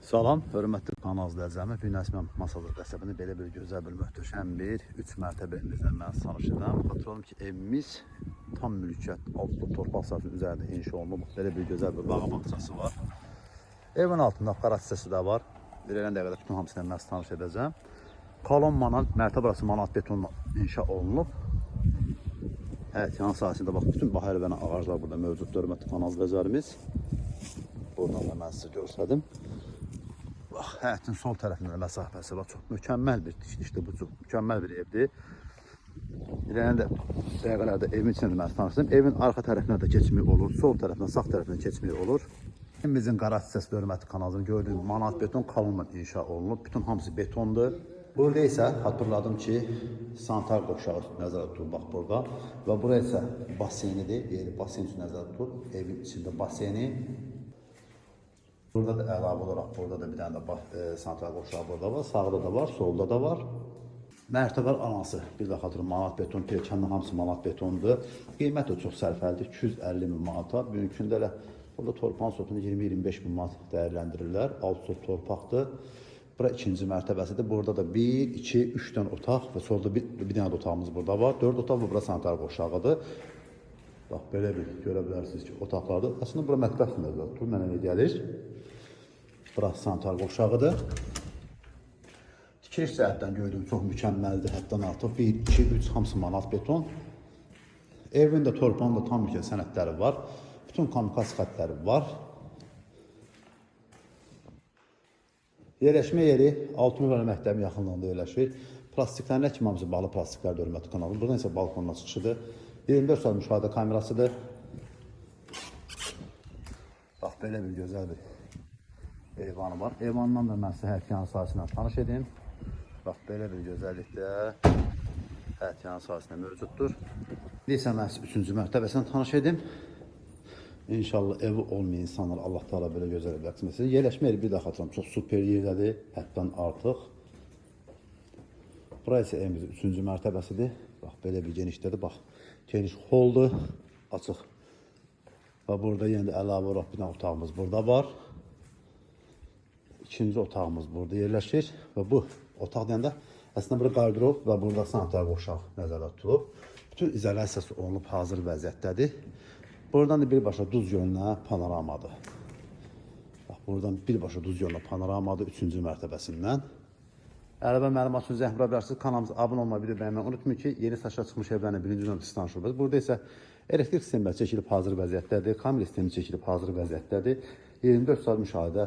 Salam, hörmətli kanal izləyicilər. Bir Nəsimə Masallı qəsəbində belə bir gözəl bir möhtəşəm bir 3 mərtəbə evimizdən mən tanış edirəm. Xatırladım ki, evimiz tam mülkiyyət, altı torpaq sahəsinin üzərində inşa olunub. Belə bir gözəl bir bağ bağçası var. Evin altında qara hissəsi də var. Verən dəqiqədə bütün hamısını mən tanış edəcəm. Kolon manat, mərtəbə arası manat betonla inşa olunub. Evet, yan sahəsində bax, bütün bahar və ağaclar burada mövcud. Hörmətli kanal izləyicilərimiz. Buradan da mən sizə göstərdim. Bax, həyətin sol tərəfində məsafəsi var. Çox mükəmməl bir tikilişdir bu, çox mükəmməl bir evdir. İləyən də dəqiqələrdə evin içində mən tanışdım. Evin arxa tərəfinə də keçmək olur, sol tərəfindən, sağ tərəfindən keçmək olur. Evimizin qara hissəsi hörmətli kanalını gördüyüm manat beton kalonla inşa olunub. Bütün hamısı betondur. Burada isə hatırladım ki, sanitar qovşağı nəzərdə tutulur, bax burada. Və buraya isə basenidir, yeri basen üçün nəzərdə tutulur. Evin içində baseni. Burada da əlavə olaraq, burada da bir dənə də sanitar qovşağı burada var, sağda da var, solda da var. Mərtəbə anası, bir də xatırım, manat beton, pirkənin hamısı manat betondur. Qiymət də çox sərfəlidir, 250 min manata. Mümkün də elə, burada torpağın sotunu 20-25 min manat dəyərləndirirlər. Alt sot torpaqdır. Bura ikinci mərtəbəsidir. Burada da 1, 2, 3 dənə otaq və solda bir dənə də otağımız burada var. 4 otaq və bura sanitar qovşağıdır. Bax, belə bir görə bilərsiniz ki, otaqlardır. Əslində, bura mətbəx nəzərdə mənə nə gəlir? Bura sanitar qovşağıdır. Tikiliş cəhətdən gördüyüm çox mükəmməldir. Həddən artıq 1, 2, 3 hamısı manat beton. Evin də torpağın da tam mülkiyyət sənədləri var. Bütün kommunikasiya xəttləri var. Yerləşmə yeri 6000 məktəbin yaxınlığında yerləşir. Plastiklərin kimi hamısı bağlı plastiklər hörmətli kanalı. Buradan isə balkonuna çıxışıdır. 24 saat müşahidə kamerasıdır. Bax, belə bir gözəl bir eyvanı var. Eyvandan da mən sizə həyətyanı sahəsindən tanış edeyim. Bax, belə bir gözəllikdə həyətyanı sahəsində mövcuddur. İndi isə mən sizə 3-cü mərtəbəsindən tanış edeyim. İnşallah evi olmayan insanlar Allah Teala belə gözəl bəxş etsin. Yerləşmə yeri bir daha xatırlam, çox super yerdədir, həddən artıq. Burası isə evimizin 3-cü mərtəbəsidir. Bax, belə bir genişdədir. Bax, geniş holdur, açıq. Və burada yenə də əlavə olaraq bir dənə otağımız burada var. İkinci otağımız burada yerləşir və bu otaq deyəndə əslində burada qardirob və burada sanitar qovşaq nəzərdə tutulub. Bütün izolyasiyası olunub hazır vəziyyətdədir. Buradan da birbaşa Duz gölünə panoramadır. Bax, buradan birbaşa Duz gölünə panoramadır 3-cü mərtəbəsindən. Əlavə məlumat üçün zəng vura bilərsiniz. Kanalımıza abunə olmayı, video bəyənməyi unutmayın ki, yeni saçlar çıxmış evlərlə birinci nömrə tanışırıq. Burada isə elektrik sistemləri çəkilib hazır vəziyyətdədir, kamera sistemi çəkilib hazır vəziyyətdədir. 24 saat müşahidə